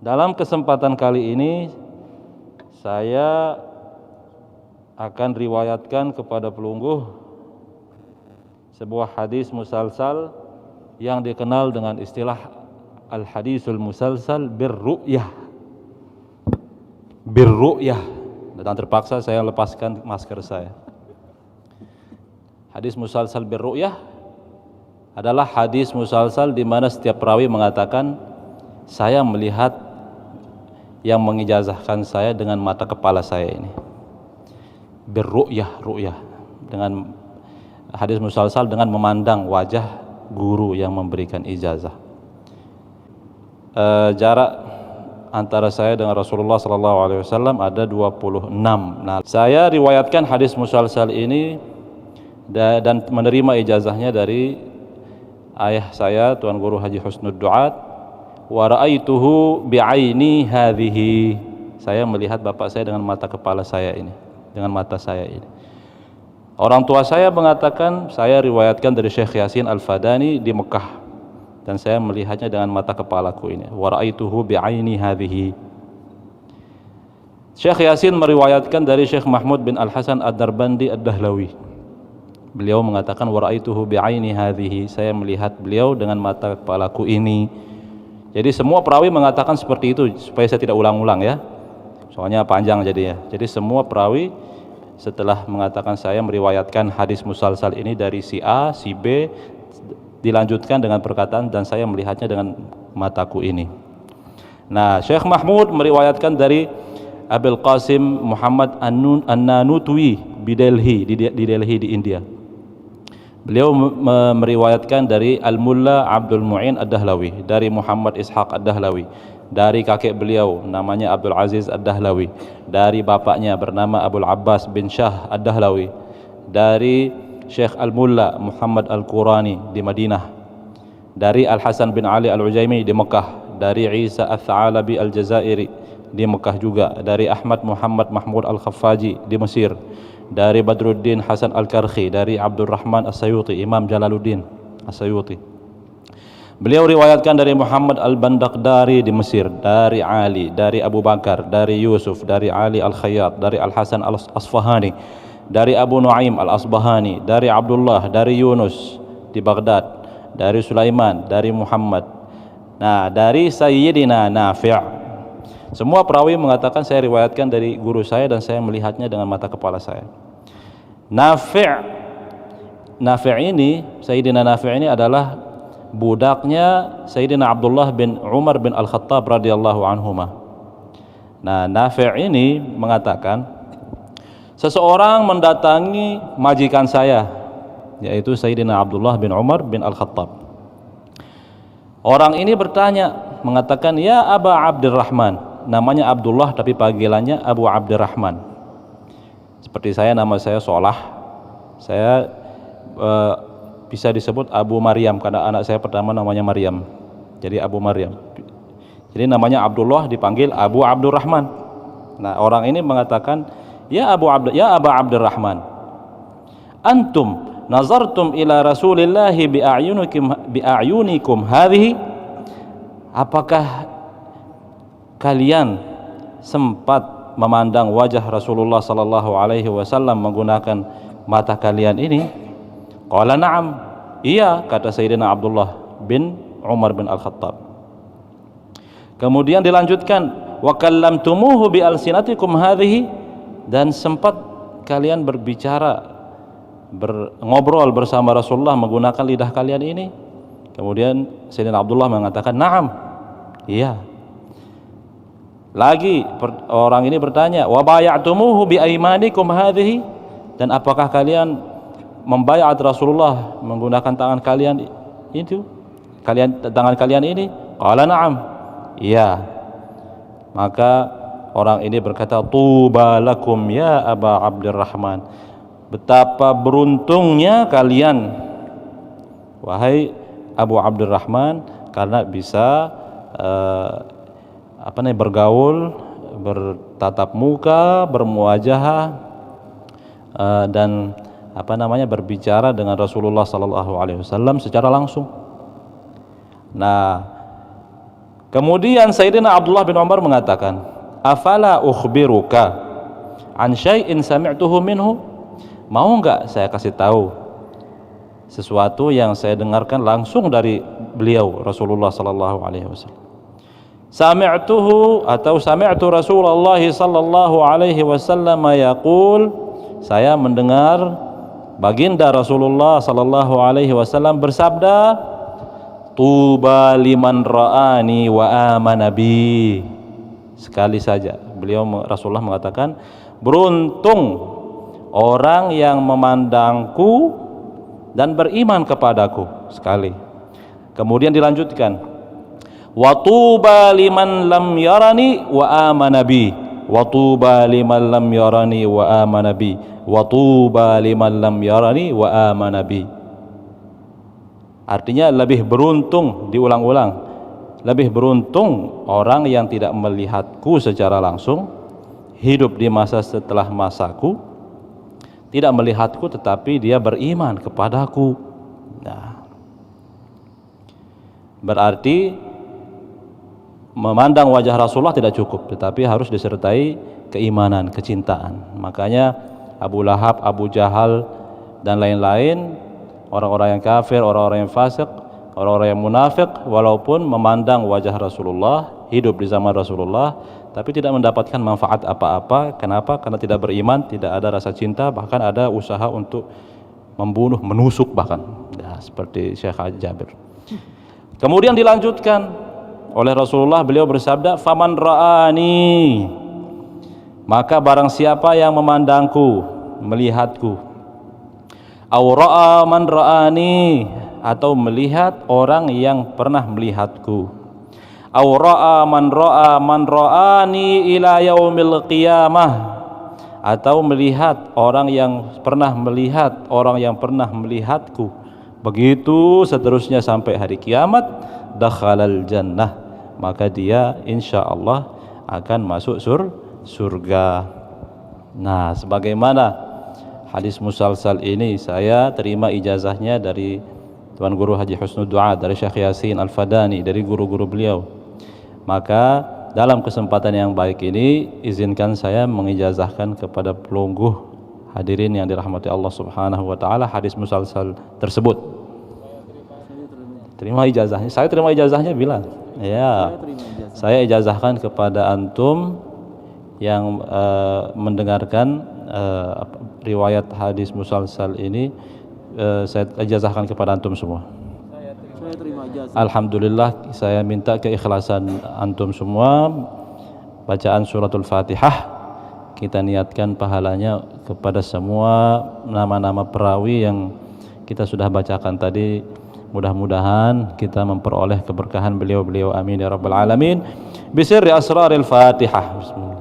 Dalam kesempatan kali ini saya akan riwayatkan kepada pelungguh sebuah hadis musalsal yang dikenal dengan istilah al-hadisul musalsal birru'yah. Dan terpaksa saya lepaskan masker saya. Hadis musalsal birru'yah adalah hadis musalsal di mana setiap perawi mengatakan saya melihat yang mengijazahkan saya dengan mata kepala saya ini. Birru'yah, ru'yah, dengan hadis musalsal dengan memandang wajah guru yang memberikan ijazah. Jarak antara saya dengan Rasulullah SAW ada 26. Nah, saya riwayatkan hadis musalsal ini dan menerima ijazahnya dari ayah saya, Tuan Guru Haji Husnud Duat. Wa ra'aituhu bi'aini hadhihi. Saya melihat bapak saya dengan mata kepala saya ini, dengan mata saya ini. Orang tua saya mengatakan saya riwayatkan dari Syekh Yasin Al-Fadani di Mekah dan saya melihatnya dengan mata kepalaku ini. Wa ra'aituhu bi'aini hadhihi. Syekh Yasin meriwayatkan dari Syekh Mahmud bin Al-Hasan Ad-Darbandi Ad-Dahlawi. Beliau mengatakan wa ra'aituhu bi'aini hadhihi. Saya melihat beliau dengan mata kepalaku ini. Jadi semua perawi mengatakan seperti itu supaya saya tidak ulang-ulang ya. Soalnya panjang jadinya. Jadi semua perawi setelah mengatakan saya meriwayatkan hadis musalsal ini dari si A, si B, dilanjutkan dengan perkataan dan saya melihatnya dengan mataku ini. Nah, Syekh Mahmud meriwayatkan dari Abil Qasim Muhammad An-Nanutwi di Delhi di India. Beliau meriwayatkan dari Al-Mulla Abdul Mu'in Ad-Dahlawi, dari Muhammad Ishaq Ad-Dahlawi, dari kakek beliau namanya Abdul Aziz Ad-Dahlawi, dari bapaknya bernama Abul Abbas bin Shah Ad-Dahlawi, dari Syekh Al-Mulla Muhammad Al-Qurani di Madinah, dari Al-Hasan bin Ali Al-Ujaimi di Mekah, dari Isa Al-Tha'alabi Al-Jazairi di Mekah juga, dari Ahmad Muhammad Mahmud Al-Khaffaji di Mesir, dari Badruddin Hasan Al-Karkhi, dari Abdurrahman As-Sayuti, Imam Jalaluddin As-Sayuti. Beliau riwayatkan dari Muhammad Al-Bandaqdari di Mesir, dari Ali, dari Abu Bakar, dari Yusuf, dari Ali Al-Khayyat, dari Al-Hasan Al-Asfahani, dari Abu Nuaim Al-Asbahani, dari Abdullah, dari Yunus di Baghdad, dari Sulaiman, dari Muhammad. Nah, dari Sayyidina Nafi'. Semua perawi mengatakan saya riwayatkan dari guru saya dan saya melihatnya dengan mata kepala saya. Nafi' ini, Sayyidina Nafi' ini adalah budaknya Sayyidina Abdullah bin Umar bin Al-Khattab radhiyallahu anhuma. Nah, Nafi' ini mengatakan seseorang mendatangi majikan saya, yaitu Sayyidina Abdullah bin Umar bin Al-Khattab. Orang ini bertanya, mengatakan, "Ya Aba Abdurrahman." Namanya Abdullah tapi panggilannya Abu Abdurrahman. Seperti saya, nama saya Solah, saya bisa disebut Abu Maryam karena anak saya pertama namanya Maryam, jadi Abu Maryam. Jadi namanya Abdullah dipanggil Abu Abdurrahman. Nah, orang ini mengatakan, ya Aba Abdurrahman, antum nazartum ila Rasulillahi bi'ayunikum hadhihi. Apakah kalian sempat memandang wajah Rasulullah sallallahu alaihi wasallam menggunakan mata kalian ini? Qala na'am. Iya, kata Sayyidina Abdullah bin Umar bin Al-Khattab. Kemudian dilanjutkan, wa kallamtumuhu bi alsinatikum hadhihi, dan sempat kalian berbicara ngobrol bersama Rasulullah menggunakan lidah kalian ini? Kemudian Sayyidina Abdullah mengatakan, na'am. Iya. Lagi orang ini bertanya, wa bay'atumuhu bi aymanikum hadhihi, dan apakah kalian membayat Rasulullah menggunakan tangan kalian itu? Tangan kalian ini? Qala na'am. Iya. Maka orang ini berkata, tuba lakum ya Aba Abdurrahman. Betapa beruntungnya kalian, wahai Abu Abdurrahman, karena bisa bergaul, bertatap muka, bermuajahah, dan berbicara dengan Rasulullah sallallahu alaihi wasallam secara langsung. Nah, Kemudian Sayyidina Abdullah bin Umar mengatakan, afala ukhbiruka an syai'in sami'tuhu minhu, mau enggak saya kasih tahu sesuatu yang saya dengarkan langsung dari beliau Rasulullah sallallahu alaihi wasallam. Sami'tuhu atau sami'tu Rasulullah sallallahu alaihi wasallam yaqul, saya mendengar baginda Rasulullah sallallahu alaihi wasallam bersabda, tuba liman ra'ani wa amana bi. Sekali saja beliau Rasulullah mengatakan, beruntung orang yang memandangku dan beriman kepadaku, sekali. Kemudian dilanjutkan, wa tuba liman lam yarani wa amana bi, wa tuba liman lam yarani wa amana bi, wa tuba liman lam yarani wa amana bi. Artinya lebih beruntung, diulang-ulang, lebih beruntung orang yang tidak melihatku secara langsung, hidup di masa setelah masaku, tidak melihatku tetapi dia beriman kepadaku. Nah, berarti memandang wajah Rasulullah tidak cukup, tetapi harus disertai keimanan, kecintaan. Makanya Abu Lahab, Abu Jahal dan lain-lain, orang-orang yang kafir, orang-orang yang fasik, orang-orang yang munafik, walaupun memandang wajah Rasulullah, hidup di zaman Rasulullah, tapi tidak mendapatkan manfaat apa-apa. Kenapa? Karena tidak beriman, tidak ada rasa cinta, bahkan ada usaha untuk membunuh, menusuk bahkan. Ya, seperti Syekh Jabir. Kemudian dilanjutkan oleh Rasulullah, beliau bersabda, faman ra'ani, maka barang siapa yang memandangku, melihatku, aw ra'a man ra'ani, atau melihat orang yang pernah melihatku, aw ra'a man ra'ani ila yaumil qiyamah, atau melihat orang yang pernah melihat orang yang pernah melihatku, begitu seterusnya sampai hari kiamat, dakhalal jannah, maka dia insyaallah akan masuk surga. Nah, sebagaimana hadis musalsal ini, saya terima ijazahnya dari Tuan Guru Haji Husnud Du'a, dari Syekh Yasin Al-Fadani, dari guru-guru beliau. Maka dalam kesempatan yang baik ini, izinkan saya mengijazahkan kepada pelungguh hadirin yang dirahmati Allah Subhanahu wa taala hadis musalsal tersebut. Terima ijazahnya. Saya terima ijazahnya bilang. Ya. Saya ijazahkan kepada antum yang mendengarkan riwayat hadis musalsal ini, saya ijazahkan kepada antum semua. Saya terima ijazah. Alhamdulillah, saya minta keikhlasan antum semua. Bacaan suratul Fatihah kita niatkan pahalanya kepada semua nama-nama perawi yang kita sudah bacakan tadi. Mudah-mudahan kita memperoleh keberkahan beliau-beliau, amin ya rabbal alamin. Bisirri asraril Fatihah. Bismillah.